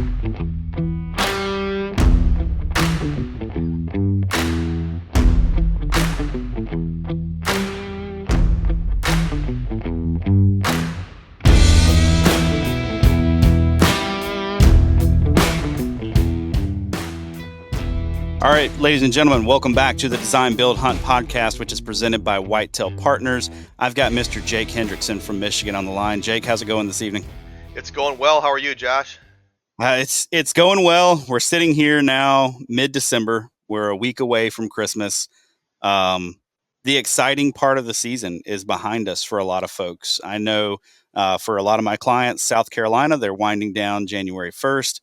All right, ladies and gentlemen, welcome back to the Design Build Hunt podcast, which is presented by Whitetail Partners. I've got Mr. Jake Hendrickson from Michigan on the line. Jake, how's it going this evening? It's going well. How are you, Josh? It's going well. We're sitting here now, mid-December. We're a week away from Christmas. The exciting part of the season is behind us for a lot of folks. I know for a lot of my clients, South Carolina, they're winding down January 1st.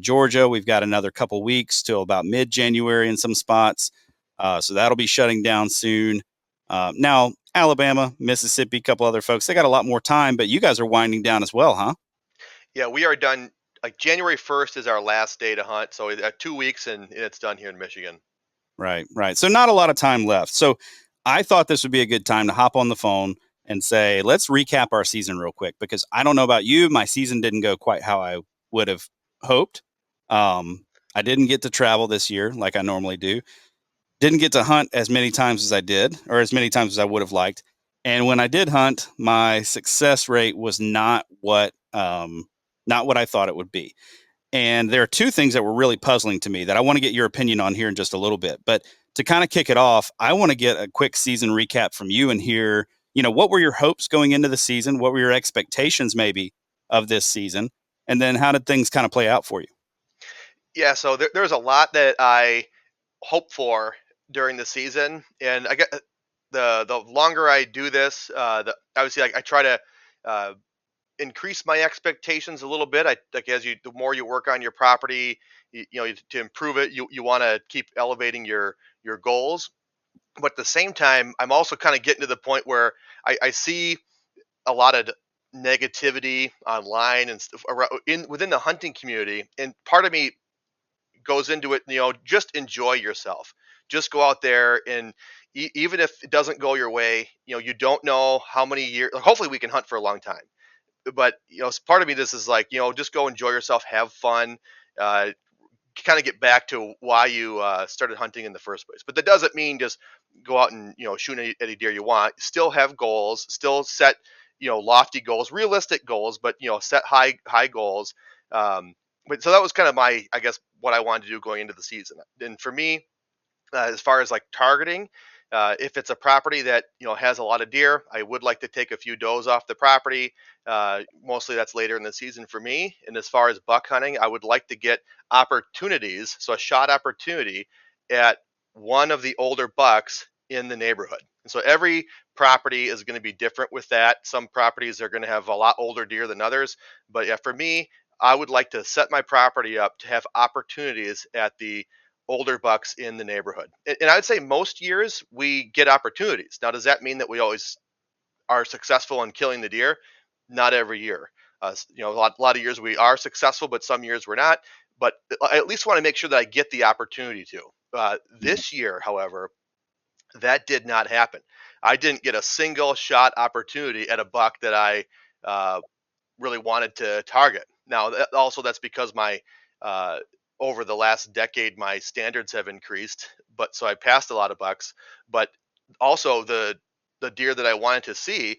Georgia, we've got another couple weeks till about mid-January in some spots. So that'll be shutting down soon. Now, Alabama, Mississippi, a couple other folks, they got a lot more time, but you guys are winding down as well, huh? Yeah, we are done. Like January 1st is our last day to hunt. So 2 weeks and it's done here in Michigan. Right. So not a lot of time left. So I thought this would be a good time to hop on the phone and say, let's recap our season real quick, because I don't know about you. My season didn't go quite how I would have hoped. I didn't get to travel this year like I normally do. Didn't get to hunt as many times as I did, or as many times as I would have liked. And when I did hunt, my success rate was not what I thought it would be. And there are two things that were really puzzling to me that I want to get your opinion on here in just a little bit. But to kind of kick it off, I want to get a quick season recap from you and hear, what were your hopes going into the season? What were your expectations maybe of this season? And then how did things kind of play out for you? Yeah, so there's a lot that I hope for during the season. And I get the longer I do this, obviously I try to uh, increase my expectations a little bit. The more you work on your property, to improve it, you want to keep elevating your goals. But at the same time, I'm also kind of getting to the point where I see a lot of negativity online and stuff within the hunting community, and part of me goes into it. Just enjoy yourself. Just go out there and even if it doesn't go your way, you don't know how many years. Hopefully, we can hunt for a long time. But part of me, this is like, just go enjoy yourself, have fun. Uh, Kind of get back to why you started hunting in the first place. But that doesn't mean just go out and shoot any deer you want. Still have goals. Still set lofty goals, realistic goals, but set high goals. But so that was kind of I guess what I wanted to do going into the season. And for me, as far as like targeting, if it's a property that has a lot of deer, I would like to take a few does off the property. Mostly that's later in the season for me. And as far as buck hunting, I would like to get opportunities, so a shot opportunity at one of the older bucks in the neighborhood. And so every property is going to be different with that. Some properties are going to have a lot older deer than others. But yeah, for me, I would like to set my property up to have opportunities at the older bucks in the neighborhood. And I would say most years we get opportunities. Now, does that mean that we always are successful in killing the deer? Not every year. A lot of years we are successful, but some years we're not. But I at least want to make sure that I get the opportunity to. This year, however, that did not happen. I didn't get a single shot opportunity at a buck that I uh, really wanted to target. Now, that's because my uh, over the last decade, my standards have increased, but so I passed a lot of bucks. But also the deer that I wanted to see,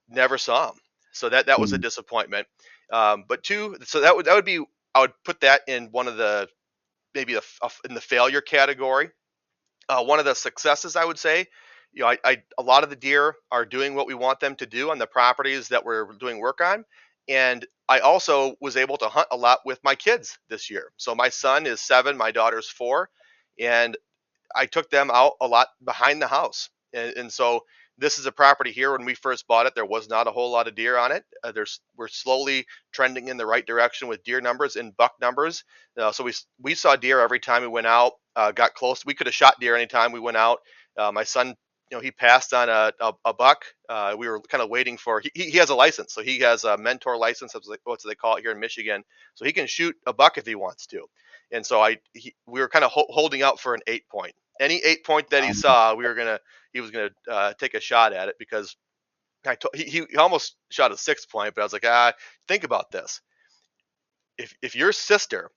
never saw them. So that was a Mhm. disappointment. But two, so that would be, I would put that in one of the maybe in the failure category. One of the successes, I would say, a lot of the deer are doing what we want them to do on the properties that we're doing work on, and I also was able to hunt a lot with my kids this year. So my son is 7, my daughter's 4, and I took them out a lot behind the house. And so this is a property here. When we first bought it, there was not a whole lot of deer on it. We're slowly trending in the right direction with deer numbers and buck numbers. So we saw deer every time we went out. Got close. We could have shot deer anytime we went out. My son, he passed on a buck. We were kind of waiting for. He has a license, so he has a mentor license. That's what they call it here in Michigan. So he can shoot a buck if he wants to. And so we were kind of holding out for an 8 point. Any 8 point that he saw, he was gonna take a shot at it, because he almost shot a 6 point, but I was like, think about this. if your sister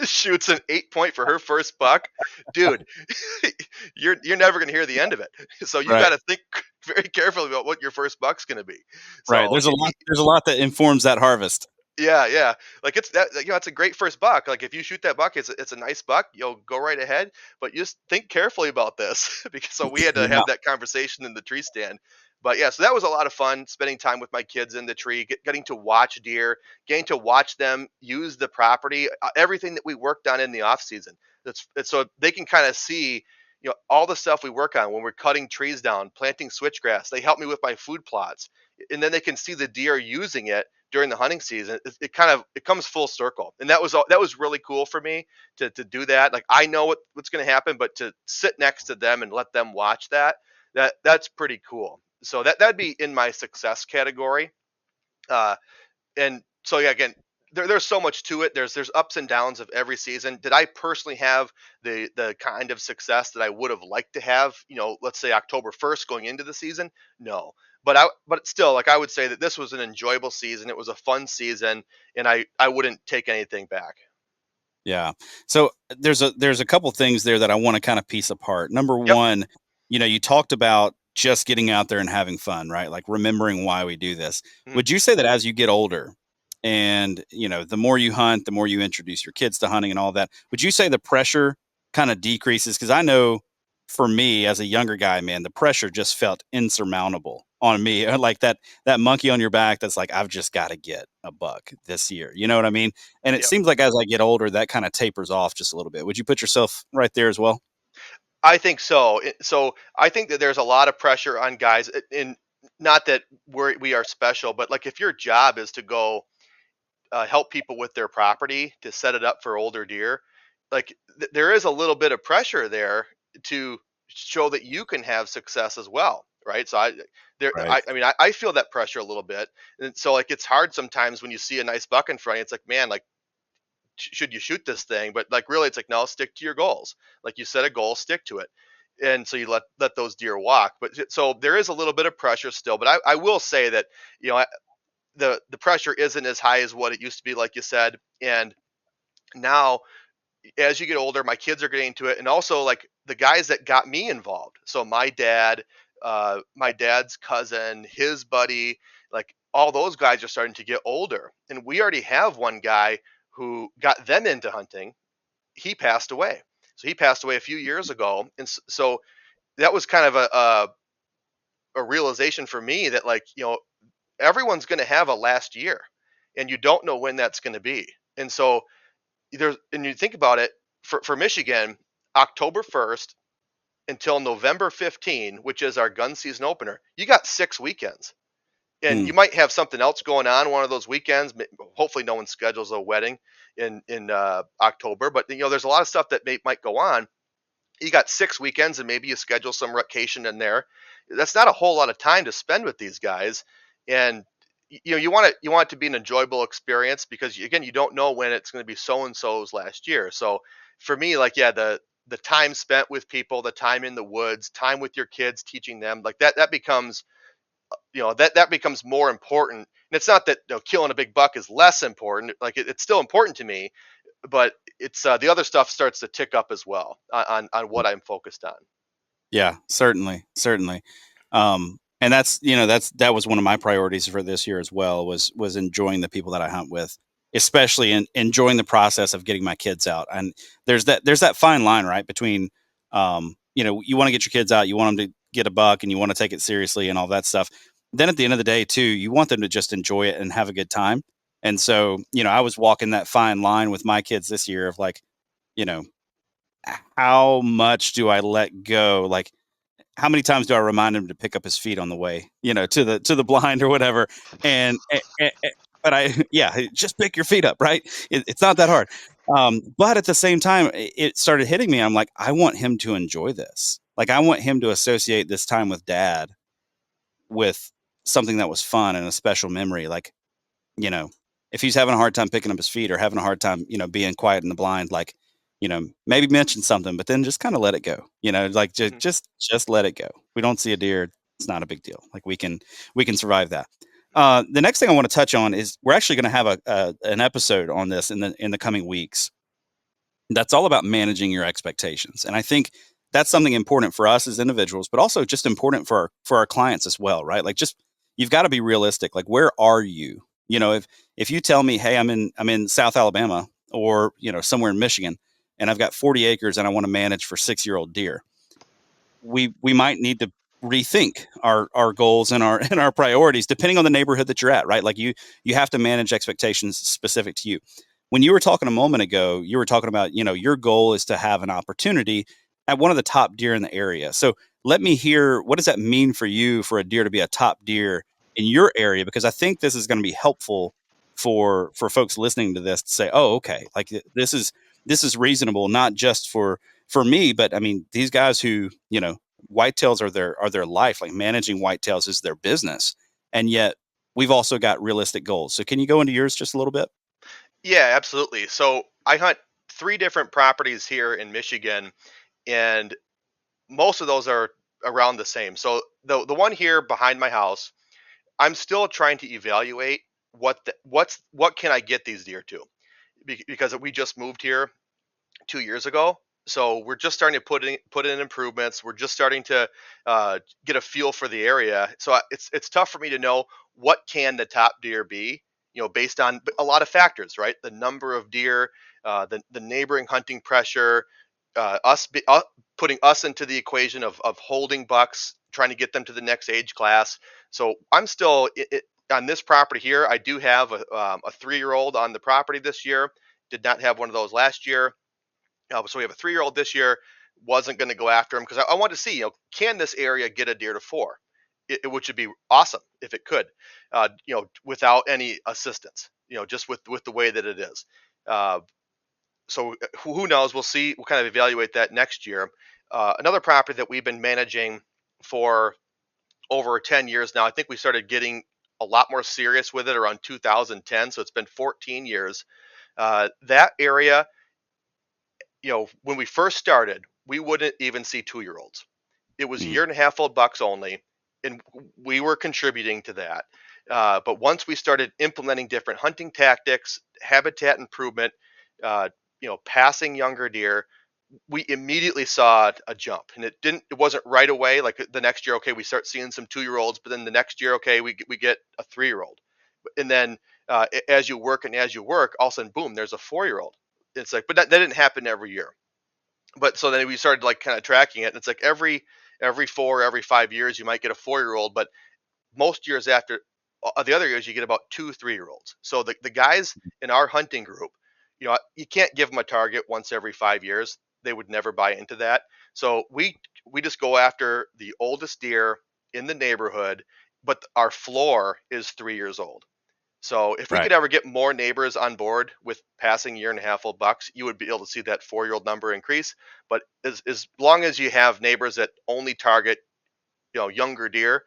shoots an 8 point for her first buck, dude, you're never gonna hear the end of it. So you Right. got to think very carefully about what your first buck's gonna be. Right. So There's a lot that informs that harvest. yeah, yeah. Like it's that it's a great first buck. Like if you shoot that buck, it's a nice buck. You'll go right ahead, but you just think carefully about this because so we had to Yeah. have that conversation in the tree stand. But yeah, so that was a lot of fun spending time with my kids in the tree, getting to watch deer, getting to watch them use the property, everything that we worked on in the off season. That's it's so they can kind of see, all the stuff we work on when we're cutting trees down, planting switchgrass. They help me with my food plots, and then they can see the deer using it during the hunting season. It kind of it comes full circle, and that was really cool for me to do that. Like I know what's going to happen, but to sit next to them and let them watch that's pretty cool. So that'd be in my success category. Uh, and so yeah, again, there's so much to it. There's ups and downs of every season. Did I personally have the kind of success that I would have liked to have? Let's say October 1st going into the season. No, but still, like I would say that this was an enjoyable season. It was a fun season, and I wouldn't take anything back. Yeah. So there's a couple things there that I want to kind of piece apart. Number Yep. one, you talked about just getting out there and having fun, right? Like remembering why we do this. Mhm. Would you say that as you get older and, the more you hunt, the more you introduce your kids to hunting and all that, would you say the pressure kind of decreases? Because I know for me as a younger guy, man, the pressure just felt insurmountable on me. Like that monkey on your back that's like, I've just got to get a buck this year. You know what I mean? And it Yep. seems like as I get older, that kind of tapers off just a little bit. Would you put yourself right there as well? I think so. So I think that there's a lot of pressure on guys, in not that we are special, but like if your job is to go help people with their property to set it up for older deer, like there is a little bit of pressure there to show that you can have success as well, right? So Right. I mean, I feel that pressure a little bit, and so like it's hard sometimes when you see a nice buck in front of you. It's like, man, like should you shoot this thing? But like really, it's like no, stick to your goals. Like you set a goal, stick to it. And so you let those deer walk. But so there is a little bit of pressure still. But I will say that you know the pressure isn't as high as what it used to be, like you said. And now, as you get older, my kids are getting into it, and also like the guys that got me involved. So my dad's cousin, his buddy, like all those guys are starting to get older, and we already have one guy who got them into hunting. He passed away. So he passed away a few years ago, and so that was kind of a realization for me that like everyone's going to have a last year, and you don't know when that's going to be. And so and you think about it, for Michigan, October 1st until November 15, which is our gun season opener, you got 6 weekends. And Hmm. you might have something else going on one of those weekends. Hopefully, no one schedules a wedding in October, but there's a lot of stuff that might go on. You got 6 weekends, and maybe you schedule some vacation in there. That's not a whole lot of time to spend with these guys, and you want it to be an enjoyable experience because again, you don't know when it's going to be so and so's last year. So for me, like yeah, the time spent with people, the time in the woods, time with your kids, teaching them like that becomes that becomes more important. And it's not that killing a big buck is less important. Like it's still important to me, but it's the other stuff starts to tick up as well on what I'm focused on. Yeah, certainly, certainly. And that was one of my priorities for this year as well was enjoying the people that I hunt with, especially in enjoying the process of getting my kids out. And there's that fine line, right, between you want to get your kids out, you want them to get a buck, and you want to take it seriously and all that stuff. Then at the end of the day, too, you want them to just enjoy it and have a good time. And so, I was walking that fine line with my kids this year of like, you know, how much do I let go? Like how many times do I remind him to pick up his feet on the way, to the blind or whatever? But yeah, just pick your feet up, right? It's not that hard. But at the same time, it started hitting me. I'm like, I want him to enjoy this. Like, I want him to associate this time with dad with something that was fun and a special memory. Like, you know, if he's having a hard time picking up his feet or having a hard time, being quiet in the blind, like, maybe mention something, but then just kind of let it go. Like just let it go. We don't see a deer, it's not a big deal. Like we can survive that. The next thing I want to touch on is we're actually going to have an episode on this in the coming weeks. That's all about managing your expectations, and I think that's something important for us as individuals, but also just important for our clients as well, right? Like, just you've got to be realistic. Like, where are you? You know, if you tell me, hey, I'm in South Alabama, or somewhere in Michigan, and I've got 40 acres and I want to manage for 6-year-old deer, we might need to rethink our goals and our and our priorities depending on the neighborhood that you're at, right? Like, you have to manage expectations specific to you. When you were talking a moment ago, you were talking about, your goal is to have an opportunity at one of the top deer in the area. So let me hear, what does that mean for you for a deer to be a top deer in your area? Because I think this is going to be helpful for folks listening to this to say, oh, okay, like this is reasonable, not just for me, but I mean, these guys who, whitetails are their life, like managing whitetails is their business. And yet we've also got realistic goals. So can you go into yours just a little bit? Yeah, absolutely. So I hunt three different properties here in Michigan, and most of those are around the same. So the one here behind my house, I'm still trying to evaluate what can I get these deer to, because we just moved here 2 years ago. So we're just starting to put in improvements. We're just starting to get a feel for the area. So it's tough for me to know what can the top deer be. Based on a lot of factors, right? The number of deer, the neighboring hunting pressure, putting us into the equation of holding bucks, trying to get them to the next age class. So I'm still on this property here. I do have a 3-year-old on the property this year. Did not have one of those last year. So we have a 3-year-old this year. Wasn't going to go after him because I wanted to see, can this area get a deer to 4? Which would be awesome if it could, without any assistance, just with the way that it is. Uh, so who knows? We'll see. We'll kind of evaluate that next year. Another property that we've been managing for over 10 years now. I think we started getting a lot more serious with it around 2010. So it's been 14 years. That area, when we first started, we wouldn't even see 2-year-olds. It was Mm, 1.5-year-old bucks only, and we were contributing to that. But once we started implementing different hunting tactics, habitat improvement, passing younger deer, we immediately saw a jump. And it wasn't right away. Like the next year, okay, we start seeing some 2-year-olds, but then the next year, okay, we get a 3-year-old, and then as you work and as you work, all of a sudden, boom, there's a 4-year-old. It's like, but that didn't happen every year. But so then we started like kind of tracking it, and it's like every 5 years you might get a 4-year-old, but most years after, the other years you get about 2 3-year-olds. So the guys in our hunting group, you can't give them a target once every 5 years. They would never buy into that. So we just go after the oldest deer in the neighborhood, but our floor is 3 years old. So if we right. could ever get more neighbors on board with passing 1.5-year-old bucks, you would be able to see that 4-year-old number increase. But as long as you have neighbors that only target, younger deer,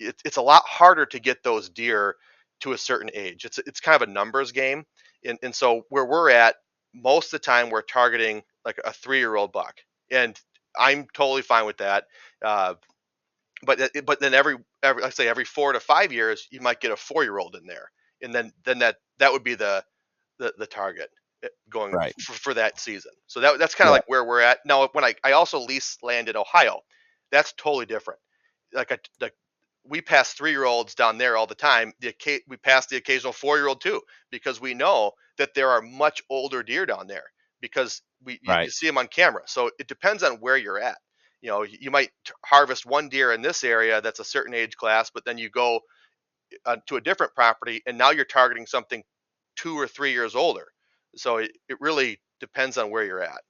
it's a lot harder to get those deer to a certain age. It's kind of a numbers game, and so where we're at, most of the time we're targeting like a 3-year-old buck, and I'm totally fine with that. Uh, but then every I say every 4 to 5 years, you might get a 4-year-old in there, and then that would be the target going Right. for that season. So that's kind of Yeah. like where we're at now. When I also lease land in Ohio, that's totally different. Like we pass 3-year-olds down there all the time. We pass the occasional 4-year-old too, because we know that there are much older deer down there, because you Right. see them on camera. So it depends on where you're at. You might harvest one deer in this area that's a certain age class, but then you go to a different property and now you're targeting something 2 or 3 years older. So it really depends on where you're at.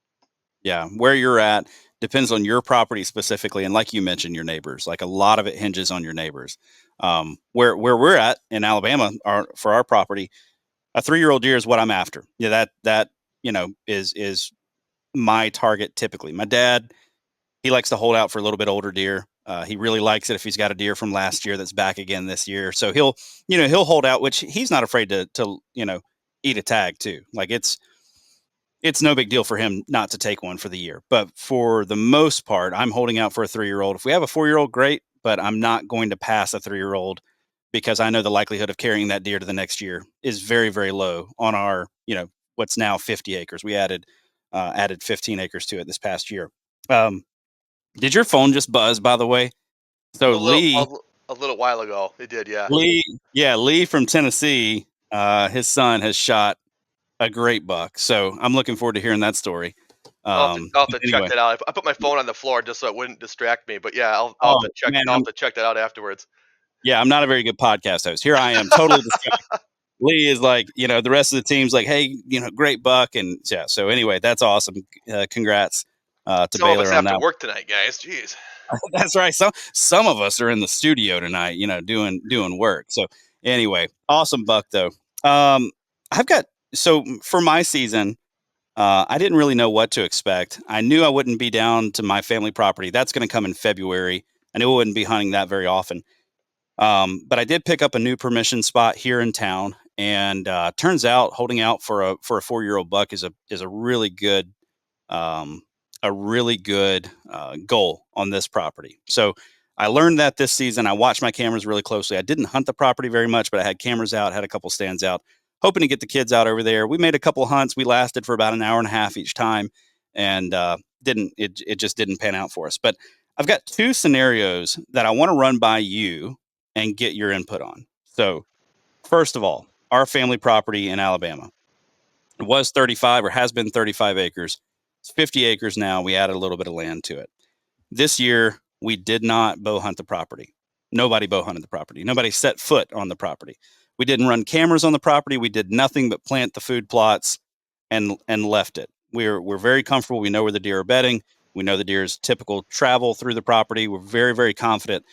Yeah. Where you're at depends on your property specifically. And like you mentioned, your neighbors, like a lot of it hinges on your neighbors. Where we're at in Alabama, for our property, a 3-year-old deer is what I'm after. Yeah. That, is my target typically. My dad, he likes to hold out for a little bit older deer. He really likes it if he's got a deer from last year that's back again this year. So he'll hold out, which he's not afraid to eat a tag too. Like, it's no big deal for him not to take one for the year. But for the most part, I'm holding out for a 3-year-old. If we have a 4-year-old, great, but I'm not going to pass a 3-year-old because I know the likelihood of carrying that deer to the next year is very, very low on our, what's now 50 acres. We added 15 acres to it this past year. Um, did your phone just buzz, by the way? So A little a little while ago, it did, yeah. Lee from Tennessee, his son has shot a great buck. So I'm looking forward to hearing that story. I'll have But to check anyway, that out. I put my phone on the floor just so it wouldn't distract me, but yeah, oh man, I'll have to check that out afterwards. I'm not a very good podcast host. Here I am, totally distracted. Lee is like, the rest of the team's like, hey, great buck, and yeah. So anyway, that's awesome. Congrats to Some of us Baylor on have to that. work tonight, guys. Jeez. That's right. Some of us are in the studio tonight, doing work. So anyway, awesome buck though. I've got so for my season, I didn't really know what to expect. I knew I wouldn't be down to my family property. That's going to come in February. I knew I wouldn't be hunting that very often. But I did pick up a new permission spot here in town, and turns out holding out for a 4-year-old buck is um, a really good goal on this property. So I learned that this season. I watched my cameras really closely. I didn't hunt the property very much, but I had cameras out, had a couple stands out, hoping to get the kids out over there. We made a couple hunts. We lasted for about an hour and a half each time, and didn't it just didn't pan out for us. But I've got two scenarios that I want to run by you and get your input on. So first of all, our family property in Alabama. It was 35 or has been 35 acres. It's 50 acres now. We added a little bit of land to it. This year, we did not bow hunt the property. Nobody bow hunted the property. Nobody set foot on the property. We didn't run cameras on the property. We did nothing but plant the food plots and left it. We're very comfortable. We know where the deer are bedding. We know the deer's typical travel through the property. We're very, very confident,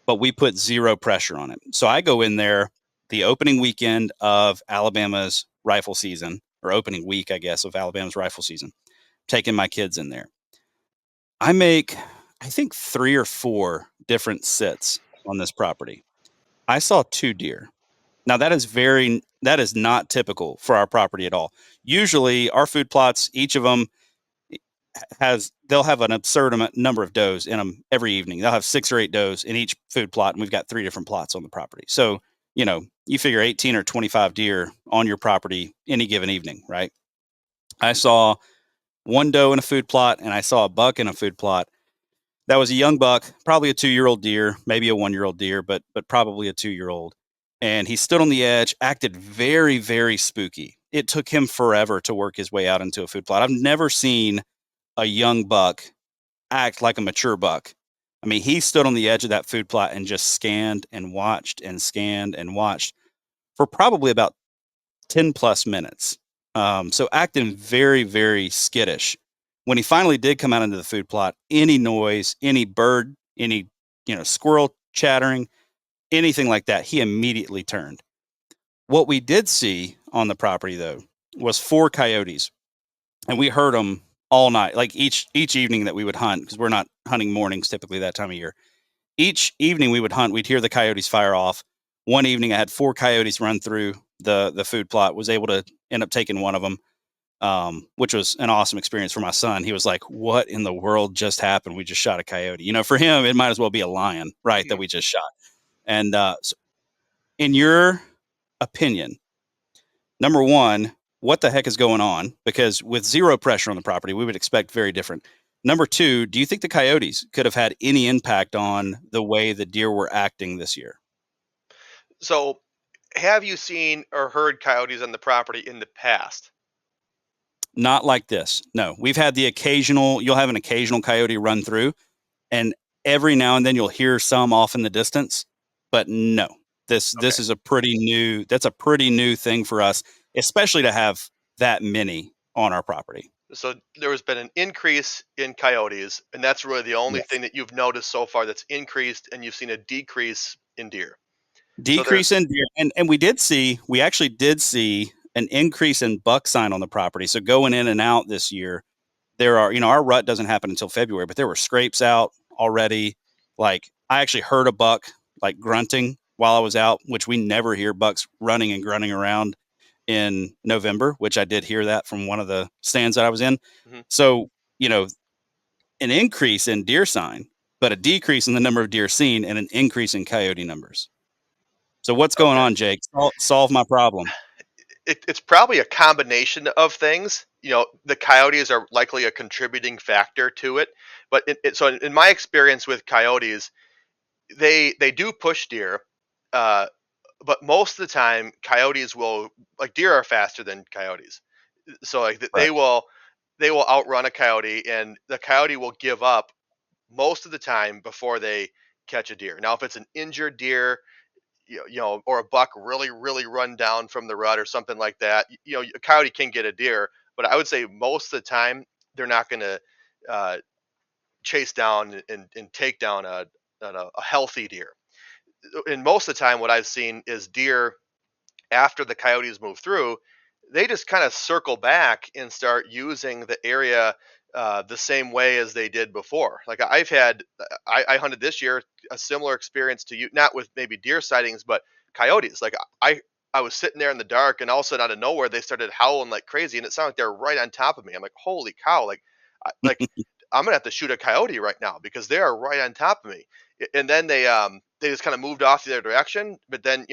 but we put zero pressure on it. So I go in there the opening weekend of Alabama's rifle season, or opening week, I guess, of Alabama's rifle season, taking my kids in there. I make, I think, 3 or 4 different sits on this property. I saw 2 deer. Now that is not typical for our property at all. Usually our food plots, each of them they'll have an absurd number of does in them every evening. They'll have 6 or 8 does in each food plot, and we've got 3 different plots on the property. So, you figure 18 or 25 deer on your property any given evening, right? I saw 1 doe in a food plot, and I saw a buck in a food plot. That was a young buck, probably a 2-year-old deer, maybe a 1-year-old deer, but probably a 2-year-old. And he stood on the edge, acted very, very spooky. It took him forever to work his way out into a food plot. I've never seen a young buck act like a mature buck. I mean, he stood on the edge of that food plot and just scanned and watched for probably about 10 plus minutes. So acting very, very skittish. When he finally did come out into the food plot, any noise, any bird, any, squirrel chattering, anything like that, he immediately turned. What we did see on the property though was 4 coyotes, and we heard them all night, like each evening that we would hunt, because we're not hunting mornings typically that time of year. Each evening we would hunt, we'd hear the coyotes fire off. One evening I had 4 coyotes run through the food plot, was able to end up taking one of them, which was an awesome experience for my son. He was like, what in the world just happened? We just shot a coyote. For him it might as well be a lion, right, that we just shot. And so in your opinion, number one, what the heck is going on? Because with zero pressure on the property, we would expect very different. Number two, do you think the coyotes could have had any impact on the way the deer were acting this year? So, have you seen or heard coyotes on the property in the past? Not like this. No, we've had you'll have an occasional coyote run through, and every now and then you'll hear some off in the distance, but no, this Okay. is that's a pretty new thing for us, especially to have that many on our property. So there has been an increase in coyotes, and that's really the only Yes. thing that you've noticed so far that's increased, and you've seen a decrease in deer. So Decrease there's in deer, and we actually did see an increase in buck sign on the property. So going in and out this year, there are, our rut doesn't happen until February, but there were scrapes out already. Like I actually heard a buck like grunting while I was out, which we never hear bucks running and grunting around in November, which I did hear that from one of the stands that I was in. Mhm. So, you know, an increase in deer sign, but a decrease in the number of deer seen and an increase in coyote numbers. So what's going Okay. on, Jake? Solve my problem. It's probably a combination of things. The coyotes are likely a contributing factor to it. But so in my experience with coyotes, they do push deer, uh, but most of the time, coyotes will like deer are faster than coyotes. So like Right. they will outrun a coyote, and the coyote will give up most of the time before they catch a deer. Now, if it's an injured deer, or a buck really run down from the rut or something like that, a coyote can get a deer, but I would say most of the time they're not going to uh, chase down and take down a healthy deer. And most of the time, what I've seen is deer after the coyotes move through, they just kind of circle back and start using the area the same way as they did before. Like I hunted this year a similar experience to you, not with maybe deer sightings, but coyotes. Like I was sitting there in the dark, and all of a sudden, out of nowhere, they started howling like crazy, and it sounded like they're right on top of me. I'm like, holy cow! Like I'm gonna have to shoot a coyote right now because they are right on top of me. And then they just kind of moved off the other direction, but then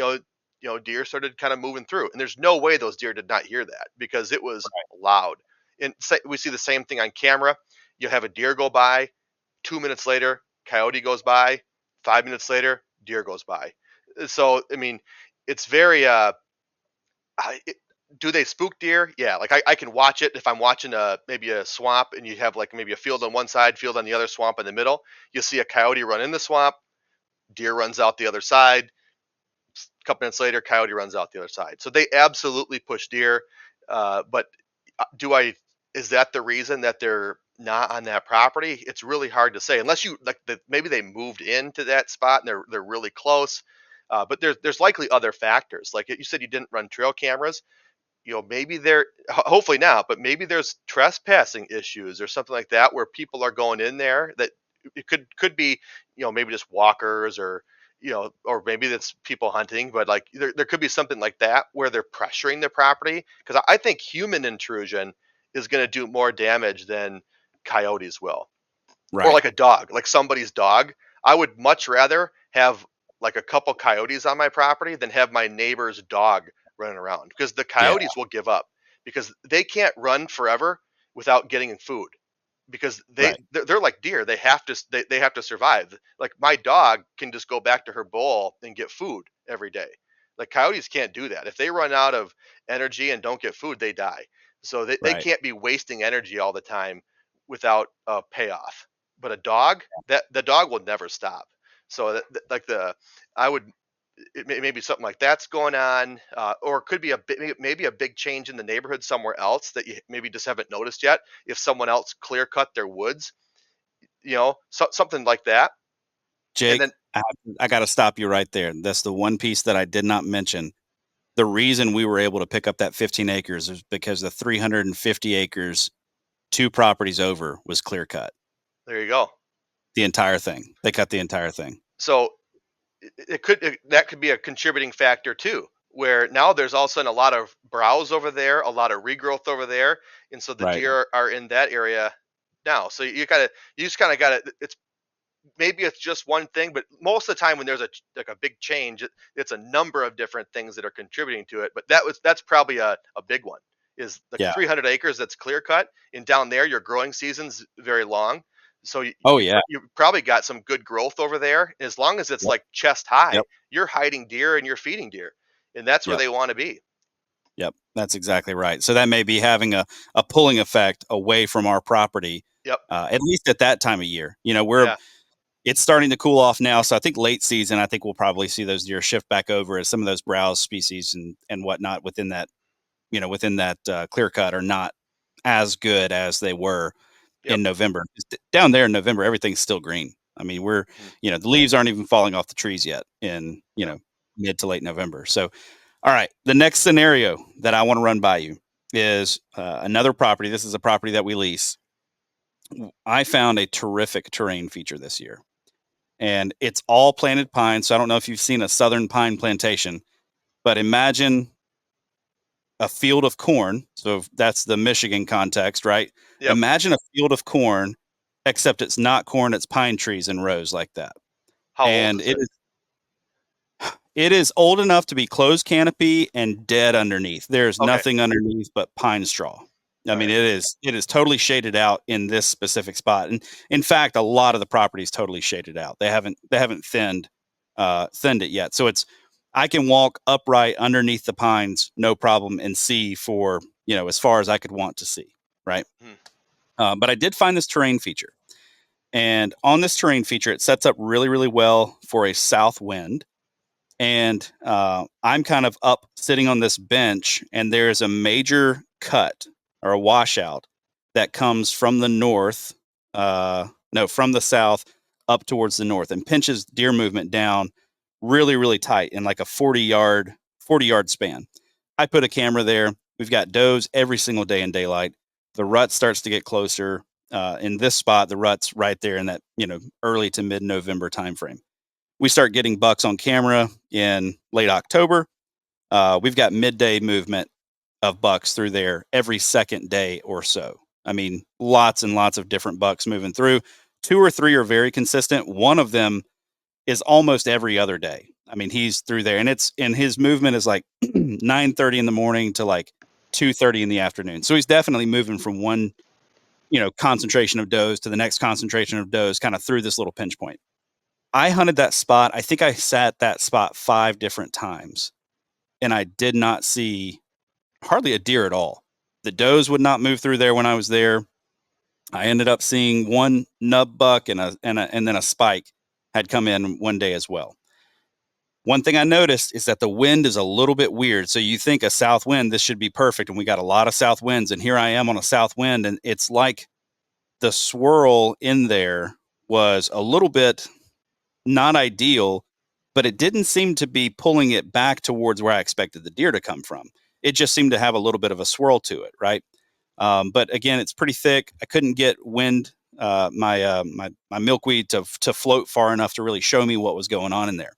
deer started kind of moving through, and there's no way those deer did not hear that because it was loud. And we see the same thing on camera. You have a deer go by, 2 minutes later, coyote goes by, 5 minutes later, deer goes by. So I mean, it's very I, it, do they spook deer? Yeah, like I can watch it if I'm watching maybe a swamp, and you have like maybe a field on one side, field on the other, swamp in the middle. You'll see a coyote run in the swamp, deer runs out the other side. A couple minutes later, coyote runs out the other side. So they absolutely push deer. But do I? Is that the reason that they're not on that property? It's really hard to say unless you like maybe they moved into that spot and they're really close. But there's likely other factors. Like you said, you didn't run trail cameras. Maybe hopefully not, but maybe there's trespassing issues or something like that where people are going in there that it could be, maybe just walkers or maybe that's people hunting, but like there could be something like that where they're pressuring the property because I think human intrusion is going to do more damage than coyotes will, or Right. like a dog, like somebody's dog. I would much rather have like a couple coyotes on my property than have my neighbor's dog running around because the Yeah. coyotes will give up because they can't run forever without getting food because Right. they're like deer. They have to survive. Like my dog can just go back to her bowl and get food every day. Like coyotes can't do that. If they run out of energy and don't get food, they die. So they Right. can't be wasting energy all the time without a payoff. But a dog, that the dog will never stop. So like I would maybe something like that's going on, or it could be maybe a big change in the neighborhood somewhere else that you maybe just haven't noticed yet. If someone else clear cut their woods, something like that, and Jake, then I got to stop you right there. That's the one piece that I did not mention. The reason we were able to pick up that 15 acres is because the 350 acres, two properties over, was clear cut. there you go. The entire thing. They cut the entire thing. So that could be a contributing factor too. Where now there's all of a sudden a lot of browse over there, a lot of regrowth over there, and so the Right. deer are in that area now. So you just kind of got to. Maybe it's just one thing, but most of the time when there's a big change, it's a number of different things that are contributing to it. But that's probably a big one. Is like Yeah. 300 acres that's clear cut, and down there your growing season's very long, so Oh yeah. you probably got some good growth over there. As long as it's Yep. like chest high, Yep. you're hiding deer and you're feeding deer, and that's where Yep. they want to be. Yep. That's exactly right. So that may be having a pulling effect away from our property, Yep. at least at that time of year. Yeah. It's starting to cool off now. So I think late season, I think we'll probably see those deer shift back over as some of those browse species and whatnot within that clear cut are not as good as they were Yep. in November. Down there in November, everything's still green. I mean, Mhm. the leaves aren't even falling off the trees yet in, Yep. mid to late November. So, all right, the next scenario that I want to run by you is another property. This is a property that we lease. I found a terrific terrain feature this year, and it's all planted pine. So I don't know if you've seen a southern pine plantation, but imagine a field of corn. So that's the Michigan context, right? Yep. Imagine a field of corn, except it's not corn, it's pine trees in rows like that. How old And is it? It is old enough to be closed canopy and dead underneath. There's Okay. nothing underneath but pine straw. I All mean, right. it is totally shaded out in this specific spot. And in fact, a lot of the property is totally shaded out. They haven't thinned it yet. So it's I can walk upright underneath the pines, no problem, and see for, as far as I could want to see. Right. Hmm. But I did find this terrain feature. And on this terrain feature, it sets up really, really well for a south wind. And I'm kind of up sitting on this bench, and there's a major cut or a washout that comes from the north, no, from the south up towards the north, and pinches deer movement down really, really tight in like a 40-yard span. I put a camera there. We've got does every single day in daylight. The rut starts to get closer. In this spot, the rut's right there in that early to mid November timeframe. We start getting bucks on camera in late October. We've got midday movement of bucks through there every second day or so. I mean, lots and lots of different bucks moving through. Two or three are very consistent. One of them is almost every other day. I mean, he's through there, and his movement is like 9:30 in the morning to like 2:30 in the afternoon. So he's definitely moving from one concentration of does to the next concentration of does, kind of through this little pinch point. I hunted that spot. I think I sat that spot 5 different times, and I did not see hardly a deer at all. The does would not move through there when I was there. I ended up seeing one nub buck and then a spike had come in one day as well. One thing I noticed is that the wind is a little bit weird. So you think a south wind, this should be perfect, and we got a lot of south winds, and here I am on a south wind, and it's like the swirl in there was a little bit not ideal, but it didn't seem to be pulling it back towards where I expected the deer to come from. It just seemed to have a little bit of a swirl to it, right? But again, it's pretty thick. I couldn't get wind, my milkweed to float far enough to really show me what was going on in there.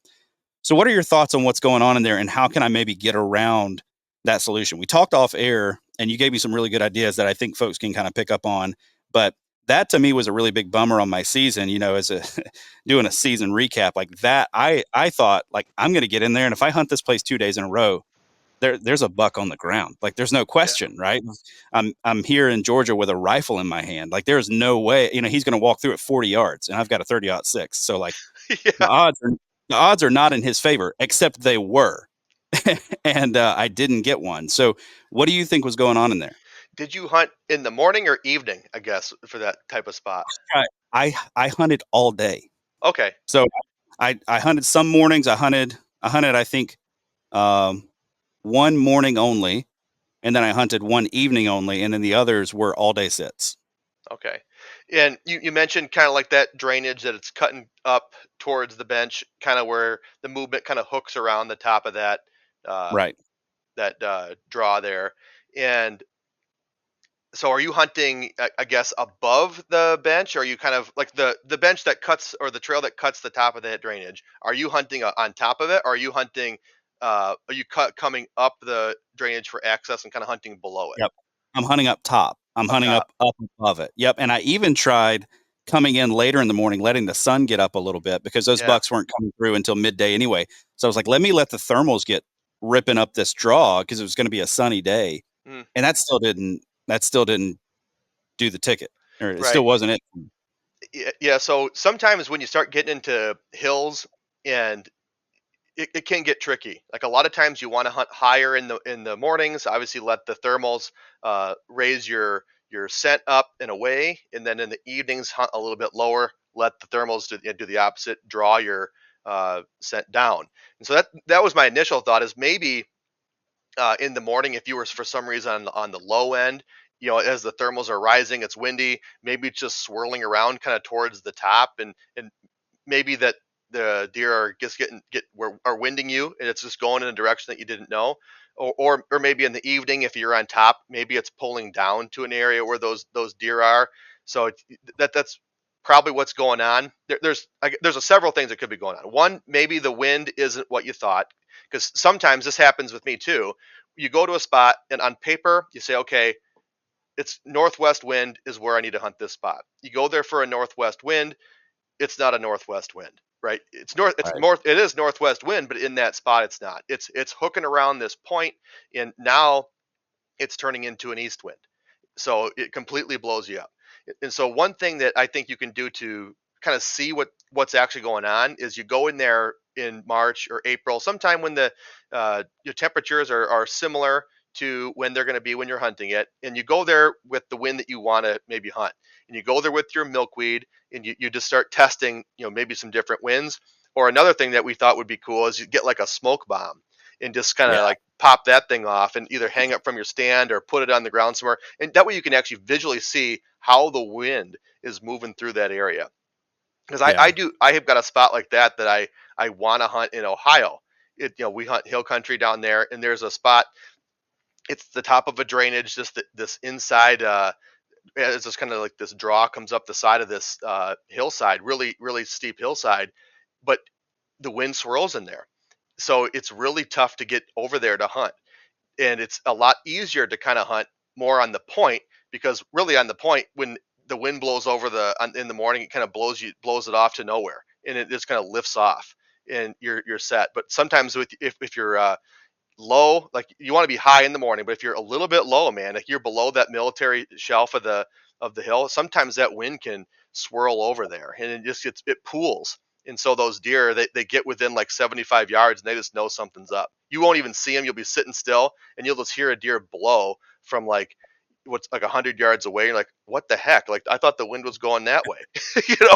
So, what are your thoughts on what's going on in there, and how can I maybe get around that solution? We talked off air, and you gave me some really good ideas that I think folks can kind of pick up on. But that to me was a really big bummer on my season. As a doing a season recap like that, I thought like I'm going to get in there, and if I hunt this place 2 days in a row, there's a buck on the ground. Like there's no Yeah. question, right? I'm here in Georgia with a rifle in my hand. Like there's no way, he's going to walk through at 40 yards, and I've got a 30-06. So like the Yeah. odds are the odds are not in his favor, except they were, and I didn't get one. So, what do you think was going on in there? Did you hunt in the morning or evening, I guess, for that type of spot? I hunted all day. Okay. So I hunted some mornings. I hunted I think um, one morning only, and then I hunted one evening only, and then the others were all day sits. Okay. And you mentioned kind of like that drainage that it's cutting up towards the bench, kind of where the movement kind of hooks around the top of uh, Right. that draw there. And so are you hunting, I guess, above the bench? Or are you kind of like the bench that cuts, or the trail that cuts the top of that drainage? Are you hunting on top of it? Or are you hunting, are you coming up the drainage for access and kind of hunting below it? Yep. I'm hunting up top. I'm Up hunting top. up above it. Yep, and I even tried coming in later in the morning, letting the sun get up a little bit because those Yeah. bucks weren't coming through until midday anyway. So I was like, let me let the thermals get ripping up this draw because it was gonna be a sunny day, Mm, and that still didn't do the ticket, or it right. still wasn't it. Yeah. So sometimes when you start getting into hills, and it can get tricky. Like a lot of times you want to hunt higher in the mornings. Obviously, let the thermals raise your scent up and away, and then in the evenings hunt a little bit lower. Let the thermals do the opposite, draw your scent down. And so that was my initial thought, is maybe in the morning, if you were for some reason on the low end, as the thermals are rising, it's windy. Maybe it's just swirling around kind of towards the top, and maybe that the deer are just are winding you, and it's just going in a direction that you didn't know. Or maybe in the evening, if you're on top, maybe it's pulling down to an area where those deer are. So that's probably what's going on. There's several things that could be going on. One, maybe the wind isn't what you thought, because sometimes this happens with me too. You go to a spot, and on paper you say, okay, it's northwest wind is where I need to hunt this spot. You go there for a northwest wind, it's not a northwest wind, right? It's north. It's Right. north. It is northwest wind, but in that spot, it's not. It's hooking around this point, and now it's turning into an east wind. So it completely blows you up. And so one thing that I think you can do to kind of see what's actually going on is you go in there in March or April, sometime when the your temperatures are similar to when they're going to be when you're hunting it, and you go there with the wind that you want to maybe hunt, and you go there with your milkweed, and you just start testing, maybe some different winds. Or another thing that we thought would be cool is you get like a smoke bomb and just kind of Yeah. like pop that thing off and either hang it from your stand or put it on the ground somewhere. And that way you can actually visually see how the wind is moving through that area. Because Yeah. I have got a spot like that that I want to hunt in Ohio. We hunt hill country down there, and there's a spot. It's the top of a drainage, just this inside. It's just kind of like this draw comes up the side of this hillside, really really steep hillside, but the wind swirls in there, so it's really tough to get over there to hunt, and it's a lot easier to kind of hunt more on the point, because really on the point, when the wind blows over in the morning, it kind of blows it off to nowhere, and it just kind of lifts off, and you're set. But sometimes if you're low, like you want to be high in the morning, but if you're a little bit low, man, like you're below that military shelf of the hill, sometimes that wind can swirl over there, and it pools. And so those deer, they get within like 75 yards, and they just know something's up. You won't even see them. You'll be sitting still, and you'll just hear a deer blow from like what's like 100 yards away. You're like, what the heck? Like, I thought the wind was going that way,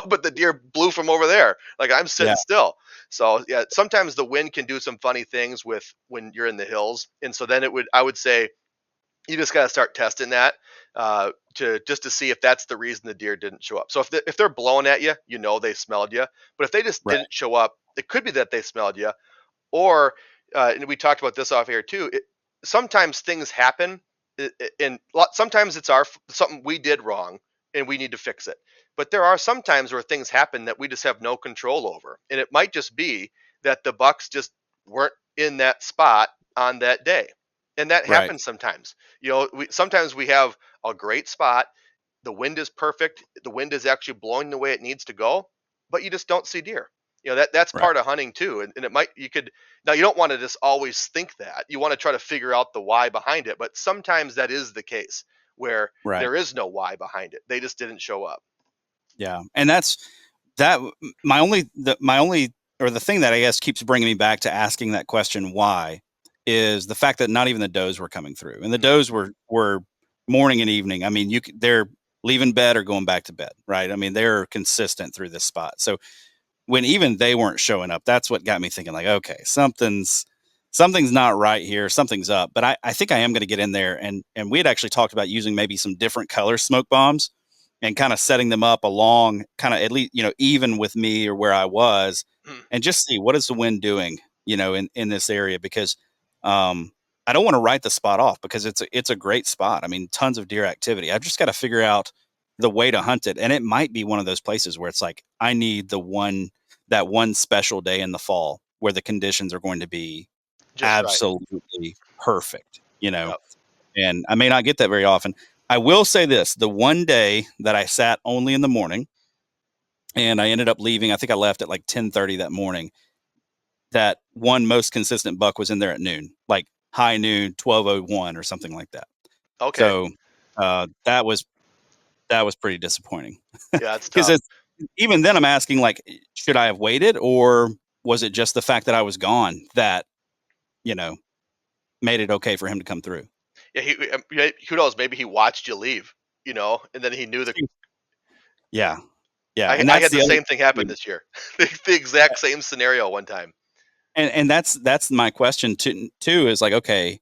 but the deer blew from over there. Like, I'm Yeah. sitting still. So yeah, sometimes the wind can do some funny things with when you're in the hills, and so then I would say you just got to start testing that to see if that's the reason the deer didn't show up. So if they're blowing at you, they smelled you. But if they just Right. didn't show up, it could be that they smelled you, or and we talked about this off air too. Sometimes things happen, and sometimes it's something we did wrong, and we need to fix it. But there are some times where things happen that we just have no control over, and it might just be that the bucks just weren't in that spot on that day, and that Right. happens sometimes. Sometimes we have a great spot, the wind is perfect, the wind is actually blowing the way it needs to go, but you just don't see deer. That's Right. part of hunting too, and it might you could now you don't want to just always think that. You want to try to figure out the why behind it, but sometimes that is the case where Right. there is no why behind it. They just didn't show up. Yeah. And that's that. My only or the thing that I guess keeps bringing me back to asking that question, why, is the fact that not even the does were coming through, and the Mm, does were morning and evening. I mean, they're leaving bed or going back to bed, right? I mean, they're consistent through this spot. So when even they weren't showing up, that's what got me thinking, like, okay, something's not right here, something's up. But I think I am going to get in there, and we had actually talked about using maybe some different color smoke bombs and kind of setting them up along, kind of at least, even with me or where I was, mm. and just see what is the wind doing, in this area, because um I don't want to write the spot off, because it's a great spot. I mean, tons of deer activity. I've just got to figure out the way to hunt it. And it might be one of those places where it's like, I need that one special day in the fall where the conditions are going to be Just right. absolutely perfect, Yep. and I may not get that very often. I will say this: the one day that I sat only in the morning, and I ended up leaving, I think I left at like 10:30 that morning. That one most consistent buck was in there at noon, like high noon, 12:01 or something like that. Okay. So that was pretty disappointing, Yeah, that's because tough. even then I'm asking, like, should I have waited, or was it just the fact that I was gone that you know made it okay for him to come through? Yeah, yeah, who knows? Maybe he watched you leave, and then he knew that. Yeah, yeah, I, and I that's had the the other same thing happen thing. this year, the exact same scenario one time. And that's my question too, is like, okay,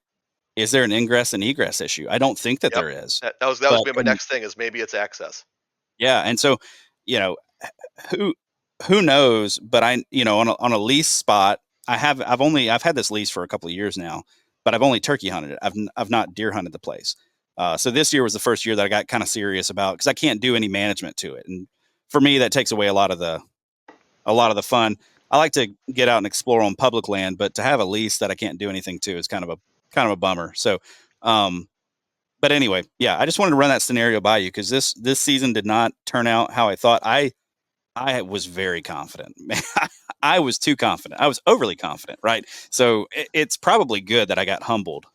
is there an ingress and egress issue? I don't think that Yep. there is, That was but gonna be my next thing, is maybe it's access. yeah, and so you know who who knows? But on a lease spot, I've had this lease for a couple of years now, but I've only turkey hunted it. I've not deer hunted the place. So this year was the first year that I got kind of serious about, because I can't do any management to it, and for me that takes away a lot of the fun. I like to get out and explore on public land, but to have a lease that I can't do anything to is kind of a bummer. So, um, but anyway, yeah, I just wanted to run that scenario by you, because this season did not turn out how I thought. I was very confident. I was too confident. I was overly confident, right? So it's probably good that I got humbled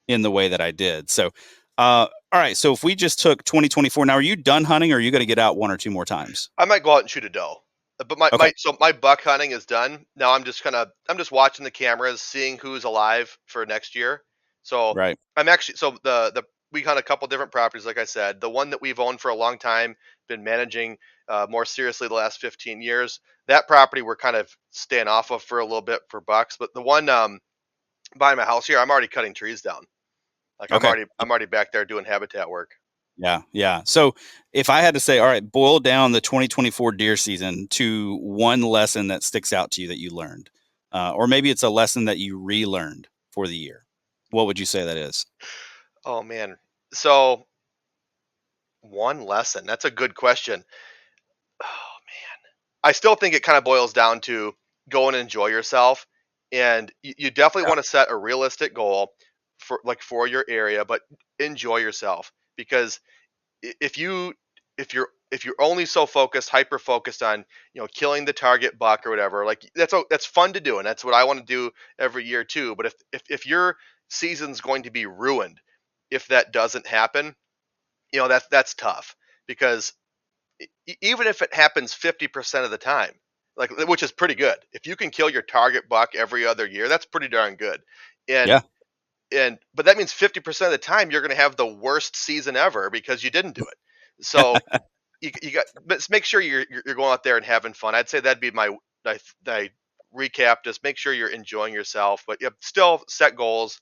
in the way that I did. So, all right. So if we just took 2024, now are you done hunting, or are you going to get out one or two more times? I might go out and shoot a doe. But Okay. my buck hunting is done. Now I'm just watching the cameras, seeing who's alive for next year. So Right. I'm actually so the we hunt a couple different properties, like I said. The one that we've owned for a long time, been managing more seriously the last 15 years. That property we're kind of staying off of for a little bit for bucks. But the one behind my house here, I'm already cutting trees down. Like Okay. I'm already back there doing habitat work. Yeah, yeah. So if I had to say, all right, boil down the 2024 deer season to one lesson that sticks out to you that you learned, or maybe it's a lesson that you relearned for the year, what would you say that is? Oh man. So one lesson. That's a good question. Oh, I still think it kind of boils down to go and enjoy yourself. And you definitely Yeah. want to set a realistic goal for your area, but enjoy yourself because if you're only so focused, hyper focused on killing the target buck or whatever, like that's fun to do, and that's what I want to do every year too. But if your season's going to be ruined if that doesn't happen, that's tough because even if it happens 50% of the time, like which is pretty good. If you can kill your target buck every other year, that's pretty darn good. And Yeah. but that means 50% of the time you're going to have the worst season ever because you didn't do it. So you got but make sure you're going out there and having fun. I'd say that'd be my recap. Just make sure you're enjoying yourself, but still set goals,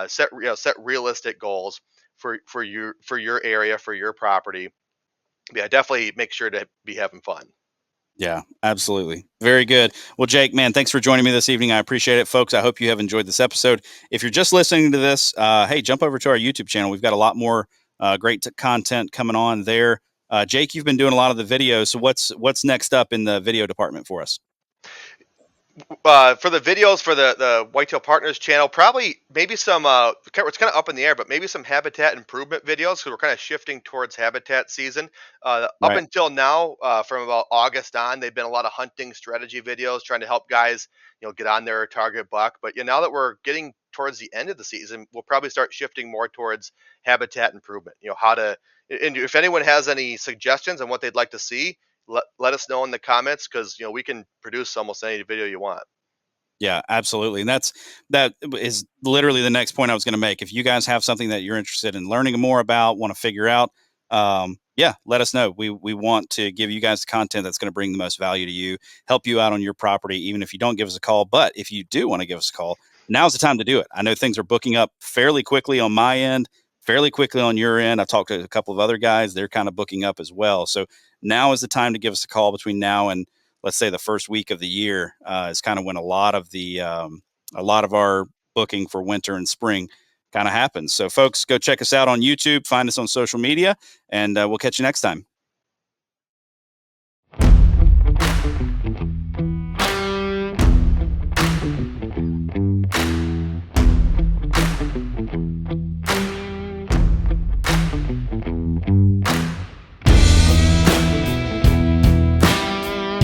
set realistic goals for your area, for your property. Yeah, definitely make sure to be having fun. Yeah, absolutely. Very good. Well, Jake, man, thanks for joining me this evening. I appreciate it, folks. I hope you have enjoyed this episode. If you're just listening to this, hey, jump over to our YouTube channel. We've got a lot more great content coming on there. Jake, you've been doing a lot of the videos. So what's next up in the video department for us? For the videos for the Whitetail Partners channel, probably maybe some it's kind of up in the air, but maybe some habitat improvement videos because we're kind of shifting towards habitat season. Up Right. until now, from about August on, they've been a lot of hunting strategy videos trying to help guys, get on their target buck. But now that we're getting towards the end of the season, we'll probably start shifting more towards habitat improvement. How to, and if anyone has any suggestions on what they'd like to see, let us know in the comments because we can produce almost any video you want. Yeah, absolutely. And that is literally the next point I was going to make. If you guys have something that you're interested in learning more about, want to figure out, yeah, let us know. We want to give you guys content that's going to bring the most value to you, help you out on your property, even if you don't give us a call. But if you do want to give us a call, now's the time to do it. I know things are booking up fairly quickly on my end, fairly quickly on your end. I talked to a couple of other guys; they're kind of booking up as well. So now is the time to give us a call between now and, let's say, the first week of the year is kind of when a lot of our booking for winter and spring kind of happens. So folks, go check us out on YouTube, find us on social media, and we'll catch you next time.